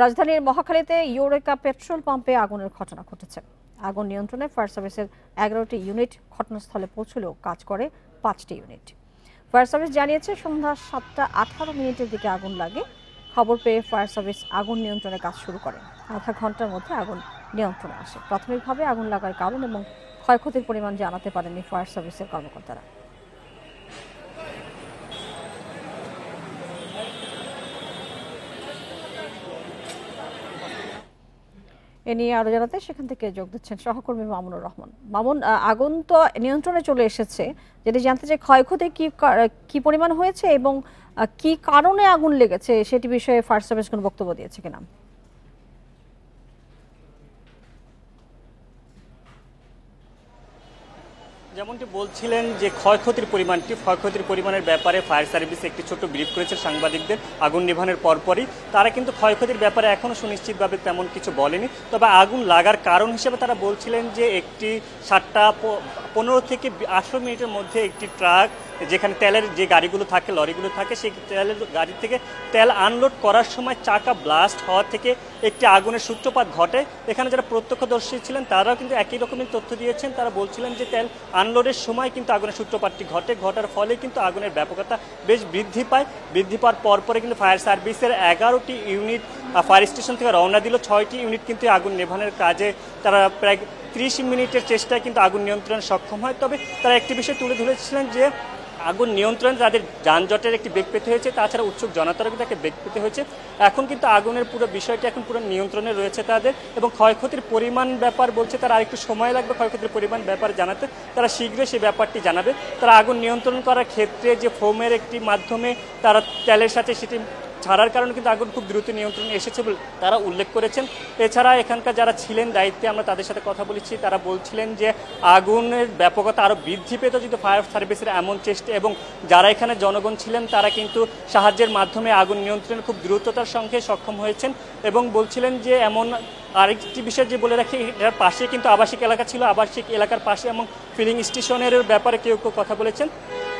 রাজধানীর মহাখালীতে eureka petrol পাম্পে আগুনের ঘটনা ঘটেছে। আগুন নিয়ন্ত্রণে ফায়ার সার্ভিসের 11টি ইউনিট ঘটনাস্থলে পৌঁছলেও কাজ করে 5টি ইউনিট। ফায়ার সার্ভিস জানিয়েছে সন্ধ্যা 7:18 দিকে আগুন লাগে। খবর পেয়ে ফায়ার সার্ভিস আগুন নিয়ন্ত্রণে কাজ শুরু করে। আধা ঘন্টার মধ্যে আগুন নিয়ন্ত্রণে আসে। প্রাথমিকভাবে আগুন লাগার কারণ এবং ক্ষয়ক্ষতির পরিমাণ জানাতে পারেনি ফায়ার সার্ভিসের কর্মকর্তারা। এ নিয়ে আরো জানাতে সেখান থেকে যোগ দিচ্ছেন সহকর্মী মামুনুর রহমান। মামুন, আগুন তো নিয়ন্ত্রণে চলে এসেছে, যেটি জানতে চাই ক্ষয়ক্ষতি কি পরিমাণ হয়েছে এবং কি কারণে আগুন লেগেছে সেটি বিষয়ে ফায়ার সার্ভিস কোনো বক্তব্য দিয়েছে কিনা? যেমনটি বলছিলেন যে ক্ষয়ক্ষতির পরিমাণের ব্যাপারে ফায়ার সার্ভিস একটি ছোট্ট ব্রিফ করেছে সাংবাদিকদের আগুন নিভানোর পরপরই। তারা কিন্তু ক্ষয়ক্ষতির ব্যাপারে এখনও সুনিশ্চিতভাবে তেমন কিছু বলেনি। তবে আগুন লাগার কারণ হিসেবে তারা বলছিলেন যে একটি 7:15 থেকে 18 মিনিটের মধ্যে একটি ট্রাক, যেখানে তেলের যে গাড়িগুলো থাকে, লরিগুলো থাকে, সেই তেলের গাড়ি থেকে তেল আনলোড করার সময় চাকা ব্লাস্ট হওয়া থেকে একটি আগুনের সূত্রপাত ঘটে। এখানে যারা প্রত্যক্ষদর্শী ছিলেন তারাও কিন্তু একই রকমের তথ্য দিয়েছেন। তারা বলছিলেন যে তেল আনলোডের সময় কিন্তু আগুনের সূত্রপাতটি ঘটার ফলে কিন্তু আগুনের ব্যাপকতা বেশ বৃদ্ধি পাওয়ার পরপরে কিন্তু ফায়ার সার্ভিসের 11টি ইউনিট ফায়ার স্টেশন থেকে রওনা দিল। 6টি ইউনিট কিন্তু আগুন নেভানোর কাজে তারা প্রায় 30 মিনিটের চেষ্টায় কিন্তু আগুন নিয়ন্ত্রণে সক্ষম হয়। তবে তারা একটি বিষয় তুলে ধরেছিলেন যে আগুন নিয়ন্ত্রণে তাদের যানজটের একটি বেগ পেতে হয়েছে, তাছাড়া উৎসুক জনতারও কিন্তু একটা বেগ পেতে হয়েছে। এখন কিন্তু আগুনের পুরো বিষয়টি এখন পুরো নিয়ন্ত্রণে রয়েছে তাদের। এবং ক্ষয়ক্ষতির পরিমাণ ব্যাপার বলছে তারা আরেকটু সময় লাগবে ক্ষয়ক্ষতির পরিমাণ ব্যাপার জানাতে। তারা শীঘ্রই সেই ব্যাপারটি জানাবে। তারা আগুন নিয়ন্ত্রণ করার ক্ষেত্রে যে ফোমের একটি মাধ্যমে তারা তেলের সাথে সেটি ছাড়ার কারণে কিন্তু আগুন খুব দ্রুত নিয়ন্ত্রণে এসেছে বলে তারা উল্লেখ করেছেন। এছাড়া এখানকার যারা ছিলেন দায়িত্বে, আমরা তাদের সাথে কথা বলেছি, তারা বলছিলেন যে আগুনের ব্যাপকতা আরও বৃদ্ধি পেত যদি ফায়ার সার্ভিসের এমন চেষ্টা এবং যারা এখানে জনগণ ছিলেন তারা কিন্তু সাহায্যের মাধ্যমে আগুন নিয়ন্ত্রণে খুব দ্রুততার সঙ্গে সক্ষম হয়েছেন। এবং বলছিলেন যে এমন আরেকটি বিষয় যে বলে রাখি, এটার পাশে কিন্তু আবাসিক এলাকা ছিল, আবাসিক এলাকার পাশে এবং ফিলিং স্টেশনের ব্যাপারে কেউ কথা বলেছেন।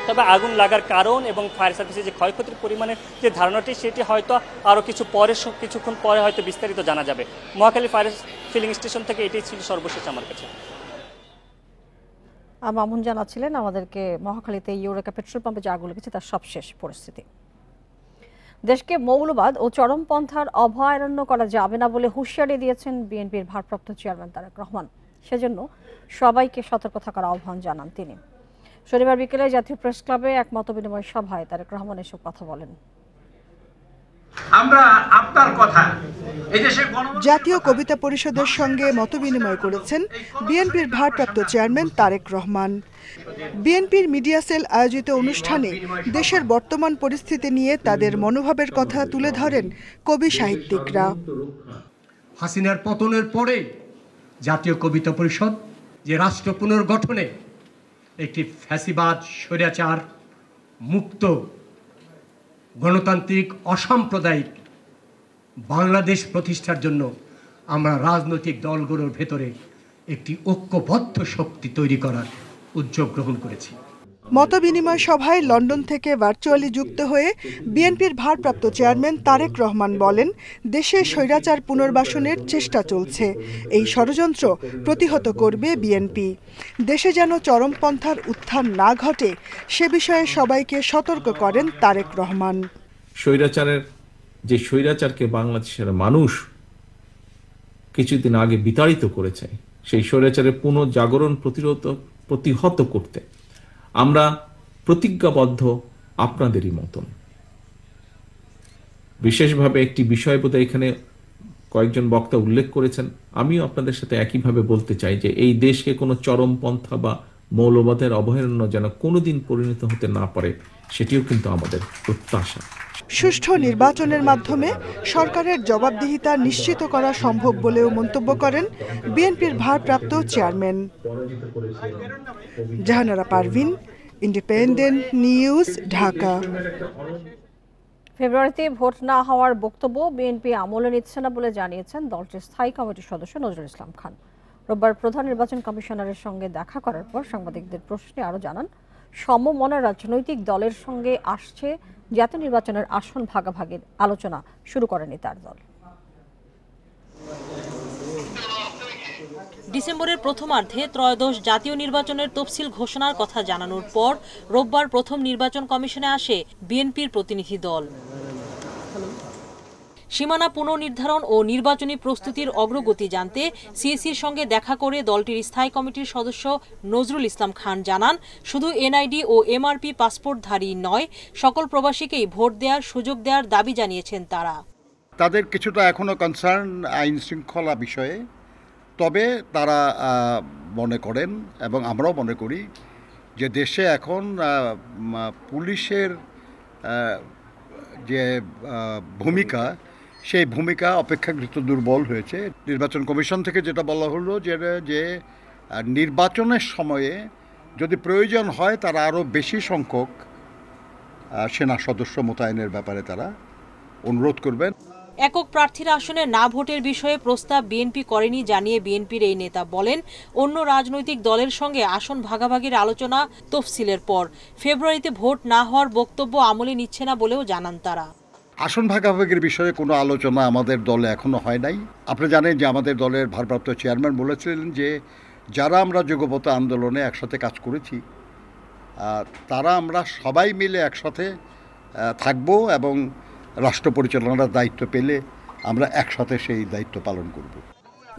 তবে আগুন লাগার কারণ এবং ফায়ার সার্ভিসের যে ক্ষয়ক্ষতির পরিমাণের যে ধারণাটি সেটি হয়তো আরও কিছুক্ষণ পরে হয়তো বিস্তারিত জানা যাবে। মহাখালী ফায়ার ফিলিং স্টেশন থেকে এটাই ছিল সর্বশেষ আমার কাছে। মামুন জানাচ্ছিলেন আমাদেরকে মহাখালীতে ইউরেকা পেট্রোল পাম্পে যে আগুন লেগেছে তার সবশেষ পরিস্থিতি। দেশকে মৌলবাদ ও চরমপন্থার অভয়ারণ্য করা যাবে না বলে হুঁশিয়ারি দিয়েছেন বিএনপির ভারপ্রাপ্ত চেয়ারম্যান তারেক রহমান। সেজন্য সবাইকে সতর্ক থাকার আহ্বান জানান তিনি। শনিবার বিকেলে জাতীয় প্রেস ক্লাবে এক মতবিনিময় সভায় তারেক রহমান এসব কথা বলেন। আমরা আপনার কথা জাতীয় কবিতা পরিষদের সঙ্গে মতবিনিময় করেছেন বিএনপির ভারপ্রাপ্ত চেয়ারম্যান তারেক রহমান। বিএনপির মিডিয়া সেল আয়োজিত অনুষ্ঠানে দেশের বর্তমান পরিস্থিতি নিয়ে তাদের মনোভাবের কথা তুলে ধরেন কবি সাহিত্যিকরা। হাসিনার পতনের পরে জাতীয় কবিতা পরিষদ যে রাষ্ট্র পুনর্গঠনে একটি ফ্যাসিবাদ, স্বৈরাচার মুক্ত, গণতান্ত্রিক, অসাম্প্রদায়িক বাংলাদেশ প্রতিষ্ঠার জন্য আমরা রাজনৈতিক দলগুলোর ভেতরে একটি ঐক্যবদ্ধ শক্তি তৈরি করার উদ্যোগ গ্রহণ করেছি। মতবিনিময় সভায় লন্ডন থেকে ভার্চুয়ালি যুক্ত হয়ে বিএনপির ভারপ্রাপ্ত চেয়ারম্যান তারেক রহমান বলেন, দেশে স্বৈরাচার পুনর্বাসনের চেষ্টা চলছে। এই ষড়যন্ত্র প্রতিহত করবে বিএনপি। দেশে যেন চরমপন্থার উত্থান না ঘটে সে বিষয়ে সবাইকে সতর্ক করেন তারেক রহমান। স্বৈরাচারকে বাংলাদেশের মানুষ কিছুদিন আগে বিতাড়িত করেছে, সেই স্বৈরাচারের পুনর্জাগরণ প্রতিহত করতে আমরা প্রতিজ্ঞাবদ্ধ আপনাদেরই মতন। বিশেষভাবে একটি বিষয় বোধহয় এখানে কয়েকজন বক্তা উল্লেখ করেছেন, আমিও আপনাদের সাথে একইভাবে বলতে চাই যে এই দেশকে কোনো চরমপন্থা বা মৌলবাদের অভয়ারণ্য যেন কোনোদিন পরিণত হতে না পারে, সেটিও কিন্তু আমাদের প্রত্যাশা। সুষ্ঠু নির্বাচনের মাধ্যমে সরকারের জবাবদিহিতা নিশ্চিত করা সম্ভব বলেও মন্তব্য করেন বিএনপির ভারপ্রাপ্ত chairman. Jahanara Parvin, independent news, Dhaka. ফেব্রুয়ারিতে ভোট না হওয়ার বক্তব্য বিএনপি আমলে নিচ্ছে না বলে জানিয়েছেন দলটির স্থায়ী কমিটির সদস্য নজরুল ইসলাম খান। রোববার প্রধান নির্বাচন কমিশনারের সঙ্গে দেখা করার পর সাংবাদিকদের প্রশ্নে আরও জানান, সমমনা রাজনৈতিক দলের সঙ্গে আসছে জাতীয় নির্বাচনের আসন ভাগাভাগির আলোচনা শুরু করেনি তার দল। ডিসেম্বরের প্রথমার্ধে ত্রয়োদশ জাতীয় নির্বাচনের তফসিল ঘোষণার কথা জানানোর পর রোববার প্রথম নির্বাচন কমিশনে আসে বিএনপির প্রতিনিধি দল। সীমানা পুনর্নির্ধারণ ও নির্বাচনী প্রস্তুতির অগ্রগতি জানতে সিইসির সঙ্গে দেখা করে দলটির স্থায়ী কমিটির সদস্য নজরুল ইসলাম খান জানান, শুধু এনআইডি ও এমআরপি পাসপোর্টধারী নয়, সকল প্রবাসীকেই ভোট দেওয়ার সুযোগ দেওয়ার দাবি জানিয়েছেন তারা। তাদের কিছুটা এখনো কনসার্ন আইন শৃঙ্খলা বিষয়ে, তবে তারা মনে করেন এবং আমরাও মনে করি যে দেশে এখন পুলিশের যে ভূমিকা, সেই ভূমিকা অপেক্ষাকৃত দুর্বল হয়েছে। নির্বাচন কমিশন থেকে যেটা বলা হলো যে নির্বাচনের সময়ে যদি প্রয়োজন হয় তারা আরও বেশি সংখ্যক সেনা সদস্য মোতায়েনের ব্যাপারে তারা অনুরোধ করবেন। একক প্রার্থীর আসনে না ভোটের বিষয়ে প্রস্তাব বিএনপি করেনি জানিয়ে বিএনপির এই নেতা বলেন, অন্য রাজনৈতিক দলের সঙ্গে আসন ভাগাভাগির আলোচনা তফসিলের পর ফেব্রুয়ারিতে ভোট না হওয়ার বক্তব্য আমলে নিচ্ছে না বলেও জানান তারা। আসন ভাগাভাগির বিষয়ে কোনো আলোচনা আমাদের দলে এখনো হয় নাই। আপনি জানেন যে আমাদের দলের ভারপ্রাপ্ত চেয়ারম্যান বলেছিলেন যে যারা আমরা যুগপৎ আন্দোলনে একসাথে কাজ করেছি তারা আমরা সবাই মিলে একসাথে থাকব এবং রাষ্ট্র পরিচালনার দায়িত্ব পেলে আমরা একসাথে সেই দায়িত্ব পালন করব।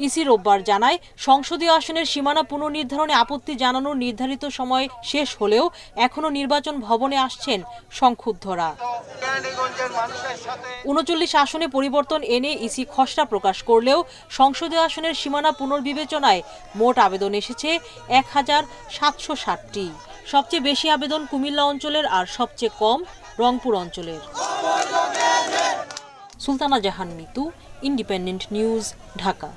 ইসি রোববার জানায়, সংসদীয় আসনের সীমানা পুনর্নির্ধারণে আপত্তি জানানোর নির্ধারিত সময় শেষ হলেও এখনো নির্বাচন ভবনে আসছেন সংক্ষুব্ধরা। ৩৯ আসনে পরিবর্তন এনে ইসি খসড়া প্রকাশ করলেও সংসদীয় আসনের সীমানা পুনর্বিবেচনায় মোট আবেদন এসেছে ১,৭৬০টি। সবচেয়ে বেশি আবেদন কুমিল্লা অঞ্চলের আর সবচেয়ে কম রংপুর অঞ্চলের। সুলতানা জাহান মিতু, ইন্ডিপেন্ডেন্ট নিউজ, ঢাকা।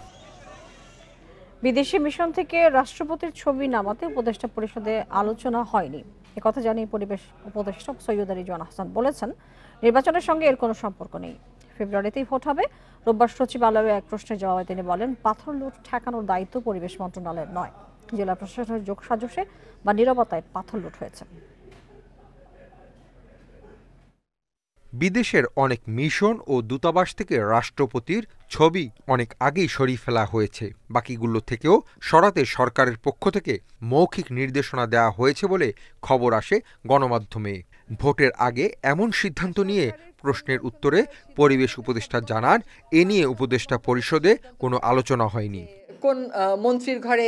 বিদেশি মিশন থেকে রাষ্ট্রপতির ছবি নামাতে উপদেষ্টা পরিষদে আলোচনা হয়নি, একথা জানিয়ে পরিবেশ উপদেষ্টা সৈয়দ রিজওয়ান হাসান বলেছেন, নির্বাচনের সঙ্গে এর কোনো সম্পর্ক নেই, ফেব্রুয়ারিতেই ভোট হবে। রোববার সচিবালয়ে এক প্রশ্নের জবাবে তিনি বলেন, পাথর লুট ঠেকানোর দায়িত্ব পরিবেশ মন্ত্রণালয়ের নয়, জেলা প্রশাসনের যোগসাজশে বা নীরবতায় পাথর লুট হয়েছে। বিদেশের অনেক মিশন ও দূতাবাস থেকে রাষ্ট্রপতির ছবি অনেক আগেই সরিয়ে ফেলা হয়েছে, বাকিগুলো থেকেও সরাতে সরকারের পক্ষ থেকে মৌখিক নির্দেশনা দেওয়া হয়েছে বলে খবর আসে গণমাধ্যমে। ভোটের আগে এমন সিদ্ধান্ত নিয়ে প্রশ্নের উত্তরে পরিবেশ উপদেষ্টা জানান, এ নিয়ে উপদেষ্টা পরিষদে কোনো আলোচনা হয়নি। কোন মন্ত্রীর ঘরে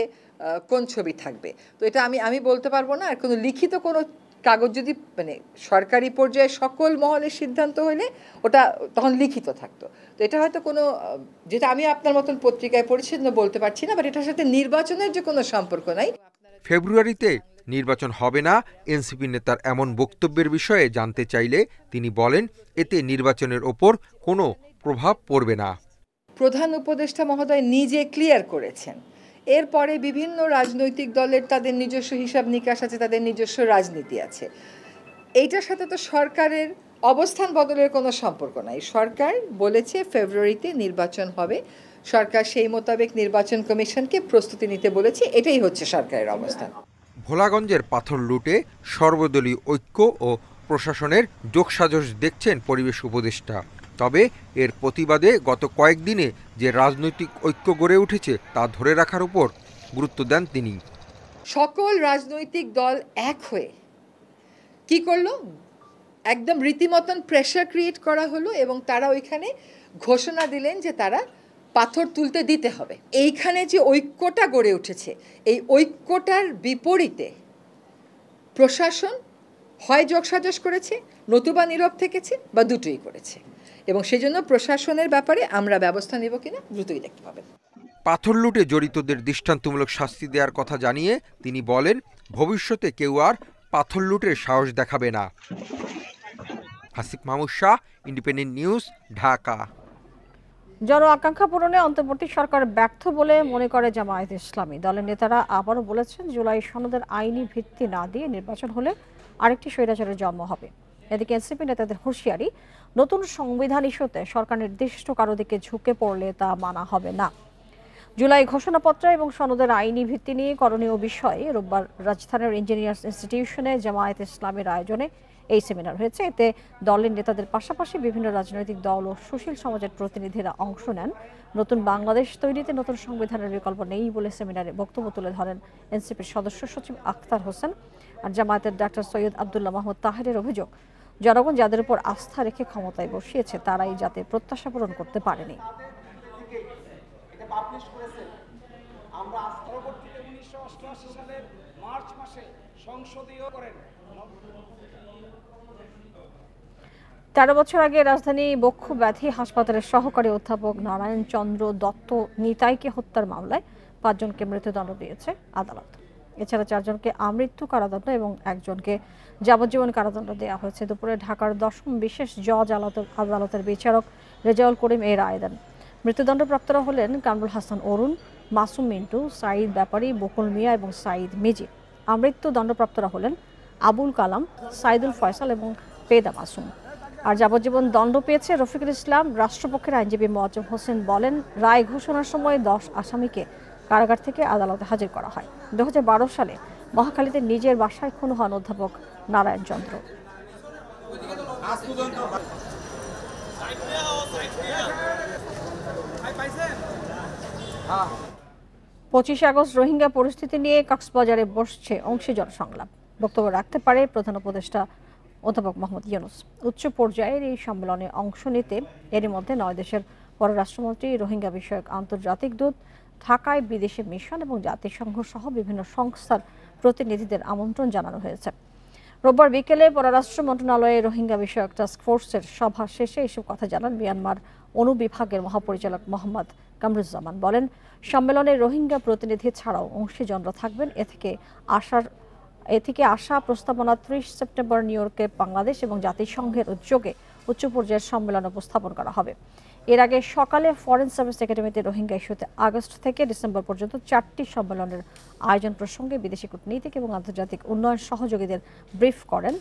কোন ছবি থাকবে তো এটা আমি বলতে পারবো না। আর কোনো লিখিত কোনো কাগজ যদি মানে সরকারি পর্যায়ে সকল মহলের সিদ্ধান্ত হলে ওটা তখন লিখিত থাকতো। তো এটা হয়তো কোনো, যেটা আমি আপনার মতন পত্রিকায় পড়েছি বলতে পারছি না, বাট এটার সাথে নির্বাচনের যে কোনো সম্পর্ক নাই। ফেব্রুয়ারিতে নির্বাচন হবে না এনসিপি নেতার এমন বক্তব্যের বিষয়ে জানতে চাইলে তিনি বলেন, এতে নির্বাচনের ওপর কোনো প্রভাব পড়বে না। প্রধান উপদেষ্টা মহোদয় নিজে ক্লিয়ার করেছেন, এরপরে বিভিন্ন রাজনৈতিক দলের তাদের নিজস্ব হিসাব নিকাশ আছে, তাদের নিজস্ব রাজনীতি আছে। এইটার সাথে তো সরকারের অবস্থান বদলের কোনো সম্পর্ক নাই। সরকার বলেছে ফেব্রুয়ারিতে নির্বাচন হবে, সরকার সেই মোতাবেক নির্বাচন কমিশনকে প্রস্তুতি নিতে বলেছে, এটাই হচ্ছে সরকারের অবস্থান। ভোলাগঞ্জের পাথর লুটে সর্বদলীয় ঐক্য ও প্রশাসনের যোগসাজশ দেখছেন পরিবেশ উপদেষ্টা। তবে এর প্রতিবাদে গত কয়েকদিনে যে রাজনৈতিক ঐক্য গড়ে উঠেছে তা ধরে রাখার উপর গুরুত্ব দেন তিনি। সকল রাজনৈতিক দল এক হয়ে কি করলো, একদম রীতিমতন প্রেশার ক্রিয়েট করা হলো এবং তারা ওইখানে ঘোষণা দিলেন যে তারা পাথর তুলতে দিতে হবে। এইখানে যে ঐক্যটা গড়ে উঠেছে, এই ঐক্যটার বিপরীতে প্রশাসন হয় যোগসাজশ করেছে, নতুবা নীরব থেকেছে, বা দুটোই করেছে। এবং সেজন্য প্রশাসনের ব্যাপারে আমরা ব্যবস্থা নেব কিনা দ্রুতই দেখতে পাবেন। পাথর লুটে জড়িতদের দৃষ্টান্তমূলক শাস্তি দেওয়ার কথা জানিয়ে তিনি বলেন, ভবিষ্যতে কেউ আর পাথর লুটের সাহস দেখাবে না। Hasif Mahmud Shah, independent news, Dhaka. জন আকাঙ্ক্ষা পূরণে অন্তর্বর্তী সরকার ব্যর্থ বলে মনে করে জামায়াত ইসলামী। দলের নেতারা আবারও বলেছেন, জুলাই সনদের আইনি ভিত্তি না দিয়ে নির্বাচন হলে আরেকটি স্বৈরাচারের জন্ম হবে। এদিকে এনসিপি নেতাদের হুঁশিয়ারি, নতুন সংবিধান ইস্যুতে সরকার নির্দিষ্ট কারো দিকে ঝুঁকে পড়লে তা মানা হবে না। জুলাই ঘোষণাপত্র এবং সনদের আইনি ভিত্তি নিয়ে করণীয় বিষয়ে রোববার রাজধানীর ইঞ্জিনিয়ার্স ইনস্টিটিউশনে জামায়াত ইসলামের আয়োজনে এই সেমিনার হয়েছে। এতে দলের নেতাদের পাশাপাশি বিভিন্ন রাজনৈতিক দল ও সুশীল সমাজের প্রতিনিধিরা অংশ নেন। নতুন বাংলাদেশ তৈরিতে নতুন সংবিধানের বিকল্প নেই বলে সেমিনারে বক্তব্য তুলে ধরেন এনসিপির সদস্য সচিব আখতার হোসেন। আর জামায়াতের ডাক্তার সৈয়দ আব্দুল্লাহ মাহমুদ তাহেরের অভিযোগ, জনগণ যাদের উপর আস্থা রেখে ক্ষমতায় বসিয়েছে তারাই যাতে প্রত্যাশা পূরণ করতে পারেনি। আমরা পরবর্তীতে 1988 সালের মার্চ মাসে সংসদীয় করেন। 13 বছর আগে রাজধানী বক্ষু ব্যাধি হাসপাতালের সহকারী অধ্যাপক নারায়ণ চন্দ্র দত্ত নিতাইকে হত্যার মামলায় 5 জনকে মৃত্যুদণ্ড দিয়েছে আদালত। এছাড়া 4 জনকে আমৃত্যু কারাদণ্ড এবং 1 জনকে যাবজ্জীবন কারাদণ্ড দেওয়া হয়েছে। দুপুরে ঢাকার 10ম বিশেষ জজ আদালতের বিচারক রেজাউল করিম এই রায় দেন। মৃত্যুদণ্ডপ্রাপ্তরা হলেন কামরুল হাসান অরুণ, মাসুম মিন্টু, সাঈদ ব্যাপারী, বকুল মিয়া এবং সাঈদ মিজি। আমৃত্যু দণ্ডপ্রাপ্তরা হলেন আবুল কালাম, সাইদুল ফয়সাল এবং পেদা মাসুম। আর যাবজ্জীবন দণ্ড পেয়েছে রফিকুল ইসলাম। রাষ্ট্রপক্ষের আইনজীবী মোয়াজ্জেম হোসেন বলেন, রায় ঘোষণার সময় 10 আসামিকে কারাগার থেকে আদালতে হাজির করা হয়। 2012 সালে মহাখালীতে নিজের বাসায় খুন হন অধ্যাপক নারায়ণ চন্দ্র। 25 আগস্ট রোহিঙ্গা পরিস্থিতি নিয়ে কক্সবাজারে বসছে অংশীজন সংলাপ। বক্তব্য রাখতে পারে প্রধান উপদেষ্টা অধ্যাপক মোহাম্মদ ইউনূস। উচ্চ পর্যায়ের এই সম্মেলনে অংশ নিতে এরই মধ্যে 9 দেশের পররাষ্ট্রমন্ত্রী, রোহিঙ্গা বিষয়ক আন্তর্জাতিক দূত, ঢাকায় বিদেশি মিশন এবং জাতিসংঘ সহ বিভিন্ন সংস্থার প্রতিনিধিদের আমন্ত্রণ জানানো হয়েছে। রোববার বিকেলে পররাষ্ট্র মন্ত্রণালয়ে রোহিঙ্গা বিষয়ক টাস্কফোর্সের সভা শেষে এসব কথা জানান মিয়ানমার অনুবিভাগের মহাপরিচালক মোহাম্মদ কামরুজ্জামান। বলেন, সম্মেলনে রোহিঙ্গা প্রতিনিধি ছাড়াও অংশীজনরা থাকবেন। এ থেকে আসা প্রস্তাবনা 30 সেপ্টেম্বর নিউ ইয়র্কে বাংলাদেশ এবং জাতিসংঘের উদ্যোগে উচ্চ পর্যায়ের সম্মেলন উপস্থাপন করা হবে। এর আগে সকালে ফরেন সার্ভিস একাডেমিতে রোহিঙ্গা ইস্যুতে আগস্ট থেকে ডিসেম্বর পর্যন্ত 4টি সম্মেলনের আয়োজন প্রসঙ্গে বিদেশি কূটনীতিক এবং আন্তর্জাতিক উন্নয়ন সহযোগীদের ব্রিফ করেন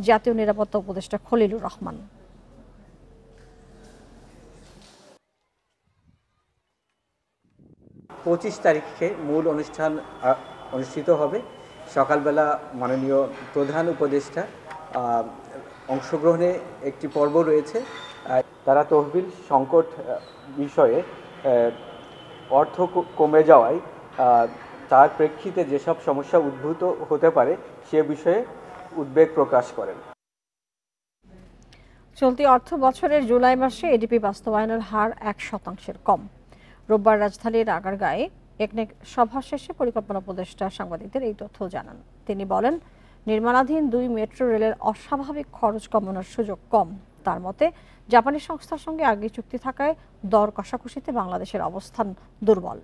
জাতীয় নিরাপত্তা উপদেষ্টা খলিলুর রহমান। 25 তারিখে মূল অনুষ্ঠান অনুষ্ঠিত হবে। সকালবেলা মাননীয় প্রধান উপদেষ্টা অংশগ্রহণে একটি পর্ব রয়েছে। তারা তহবিল সংকট বিষয়ে অর্থ কমে যাওয়ায় তার প্রেক্ষিতে যেসব সমস্যা উদ্ভূত হতে পারে সে বিষয়ে উদ্বেগ প্রকাশ করেন। চলতি অর্থ বছরের জুলাই মাসে এডিপি বাস্তবায়নের হার 1% কম। রোববার রাজধানীর আগারগাঁয়ে একনেক সভা শেষে পরিকল্পনা উপদেষ্টা সাংবাদিকদের এই তথ্য জানান। তিনি বলেন, নির্মাণাধীন 2 মেট্রো রেলের অস্বাভাবিক খরচ কমানোর সুযোগ কম। তার মতে, জাপানি সংস্থার সঙ্গে আগে চুক্তি থাকায় দর কষাকষিতে বাংলাদেশের অবস্থান দুর্বল।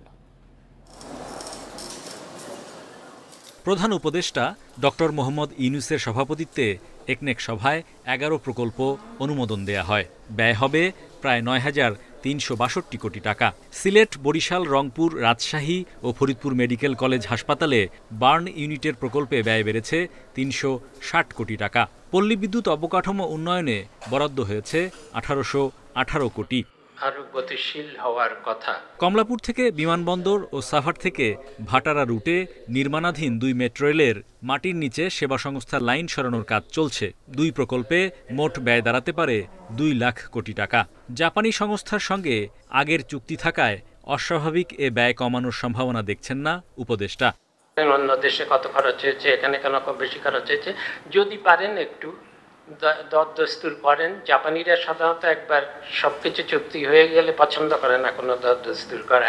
প্রধান উপদেষ্টা ডক্টর মোহাম্মদ ইউনূসের সভাপতিত্বে একনেক সভায় 11 প্রকল্প অনুমোদন দেয়া হয়। ব্যয় হবে প্রায় 9,362 কোটি টাকা। সিলেট, বরিশাল, রংপুর, রাজশাহী ও ফরিদপুর মেডিকেল কলেজ হাসপাতালে বার্ন ইউনিটের প্রকল্পে ব্যয় বেড়েছে 360 কোটি টাকা। পল্লী বিদ্যুৎ অবকাঠামো উন্নয়নে বরাদ্দ হয়েছে 1818 কোটি। আরো গতিশীল হওয়ার কথা। কমলাপুর থেকে বিমানবন্দর ও সাভার থেকে ভাটারা রুটে নির্মাণাধীন 2 মেট্রো রেলের মাটির নিচে সেবা সংস্থার লাইন সরানোর কাজ চলছে। 2 প্রকল্পে মোট ব্যয় দাঁড়াতে পারে 2 লাখ কোটি টাকা। জাপানি সংস্থার সঙ্গে আগের চুক্তি থাকায় অস্বাভাবিক এ ব্যয় কমানোর সম্ভাবনা দেখছেন না উপদেষ্টা। অন্য দেশে কত খরচ হয়েছে, এখানে কেন কম বেশি খরচ হয়েছে, যদি পারেন একটু দরদস্তুর করেন। জাপানিরা সাধারণত একবার সবকিছু চুক্তি হয়ে গেলে পছন্দ করে না কোনো দরদস্তুর করা।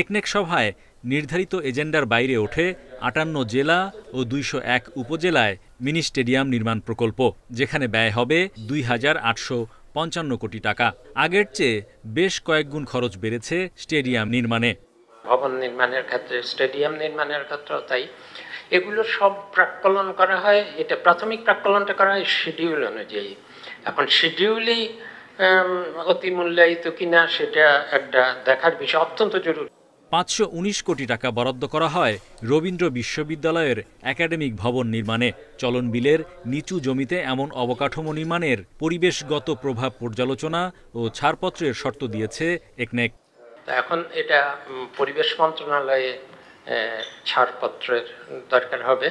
একনেক সভায় নির্ধারিত এজেন্ডার বাইরে ওঠে 58 জেলা ও 201 উপজেলায় মিনি স্টেডিয়াম নির্মাণ প্রকল্প, যেখানে ব্যয় হবে 2,855 কোটি টাকা। আগের চেয়ে বেশ কয়েক গুণ খরচ বেড়েছে স্টেডিয়াম নির্মাণে। ভবন নির্মাণের ক্ষেত্রে, স্টেডিয়াম নির্মাণের ক্ষেত্রেও তাই। এগুলো সব প্রাক্কলন করা হয়। এটা প্রাথমিক প্রাক্কলনটা করা হয় শিডিউল অনুযায়ী। এখন শিডিউলেই অতি মূল্যায়িত কিনা সেটা একটা দেখার বিষয়, অত্যন্ত জরুরি। 519 কোটি টাকা বরাদ্দ করা হয় রবীন্দ্র বিশ্ববিদ্যালয়ের একাডেমিক ভবন নির্মাণে। চলন বিলের নিচু জমিতে এমন অবকাঠামো নির্মাণের পরিবেশগত প্রভাব পর্যালোচনা ও ছাড়পত্রের শর্ত দিয়েছে একনেক। এখন এটা পরিবেশ মন্ত্রণালয়ে ছাড়পত্রের দরকার হবে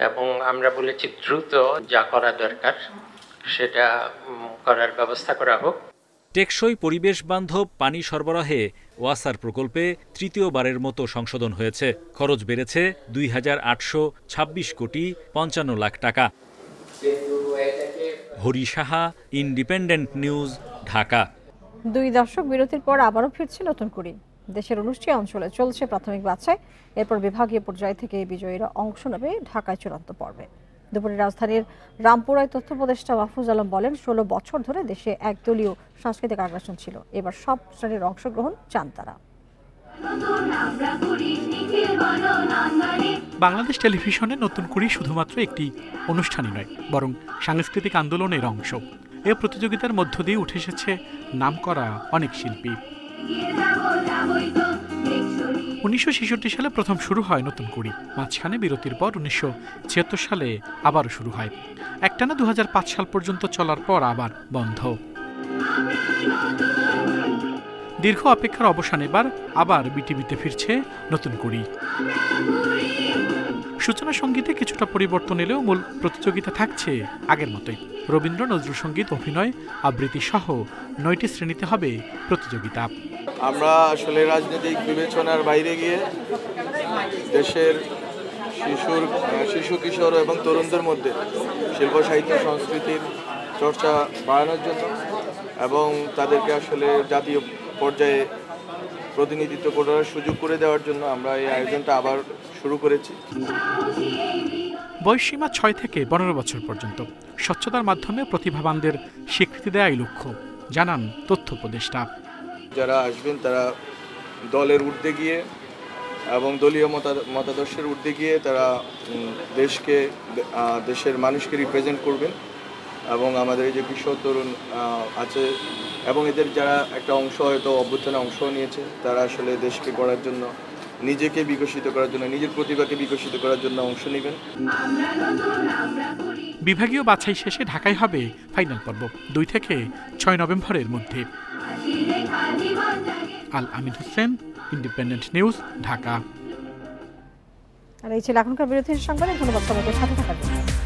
এবং আমরা বলেছি দ্রুত যা করা দরকার সেটা করার ব্যবস্থা করা হোক। টেকসই পরিবেশ বান্ধব পানি সরবরাহে ওয়াসার প্রকল্পে তৃতীয়বারের মতো সংশোধন হয়েছে। খরচ বেড়েছে ২,৮২৬ কোটি ৫৫ লাখ টাকা। Hari Saha, independent news, Dhaka. 2 দশক বিরতির পর আবারও ফিরছে নতুন কুড়ি। দেশের 19টি অঞ্চলে চলছে প্রাথমিক বাছাই। এরপর বিভাগীয় পর্যায় থেকে বিজয়ীরা অংশ নেবে ঢাকায় চূড়ান্ত পর্বে। দুপুরে রাজধানীর রামপুরায় তথ্য উপদেষ্টা মাহফুজ আলম বলেন, 16 বছর ধরে দেশে একদলীয় সাংস্কৃতিক আগ্রাসন ছিল। এবার সব শ্রেণীর অংশগ্রহণ চান তারা। বাংলাদেশ টেলিভিশনে নতুন কুড়ি শুধুমাত্র একটি অনুষ্ঠানই নয়, বরং সাংস্কৃতিক আন্দোলনের অংশ। এ প্রতিযোগিতার মধ্য দিয়ে উঠে এসেছে নামকরা অনেক শিল্পী। 1966 সালে প্রথম শুরু হয় নতুন কুড়ি। মাঝখানে বিরতির পর 1976 সালে আবারও শুরু হয়। একটানা 2005 সাল পর্যন্ত চলার পর আবার বন্ধ। দীর্ঘ অপেক্ষার অবসান এবার আবার বিটিভিতে ফিরছে নতুন কুড়ি। সূচনা সঙ্গীতে কিছুটা পরিবর্তন এলেও মূল প্রতিযোগিতা থাকছে আগের মতোই। রবীন্দ্র, নজরুল সঙ্গীত, অভিনয়, আবৃত্তি সহ 9টি শ্রেণীতে হবে প্রতিযোগিতা। আমরা আসলে রাজনৈতিক বিবেচনার বাইরে গিয়ে দেশের শিশু কিশোর এবং তরুণদের মধ্যে শিল্প সাহিত্য সংস্কৃতির চর্চা বাড়ানোর জন্য এবং তাদেরকে আসলে জাতীয় পর্যায়ে প্রতিনিধিত্ব করার সুযোগ করে দেওয়ার জন্য আমরা এই আয়োজনটা আবার শুরু করেছি। বয়সসীমা 6 থেকে 15 বছর পর্যন্ত। স্বচ্ছতার মাধ্যমে প্রতিভাবানদের স্বীকৃতি দেওয়াই লক্ষ্য, জানান তথ্য উপদেষ্টা। যারা আসবেন তারা দলের ঊর্ধ্বে গিয়ে এবং দলীয় মতাদর্শের ঊর্ধ্বে গিয়ে তারা দেশকে, দেশের মানুষকে রিপ্রেজেন্ট করবেন এবং আমাদের এই যে কিশোর তরুণ আছে এবং এদের যারা একটা অংশ হয়তো অভ্যুত্থানে অংশ নিয়েছে, তারা আসলে দেশকে গড়ার জন্য, নিজেকে বিকশিত করার জন্য, নিজের প্রতিভাকে বিকশিত করার জন্য অংশ নেবেন। বিভাগীয় বাছাই শেষে ঢাকায় হবে ফাইনাল পর্ব 2 থেকে 6 নভেম্বরের মধ্যে। আল আমিন হোসেন, ইন্ডিপেন্ডেন্ট নিউজ, ঢাকা। আর এই ছিল এখনকার বিরতির সংবাদে। ধন্যবাদ সবাইকে সাথে থাকার জন্য।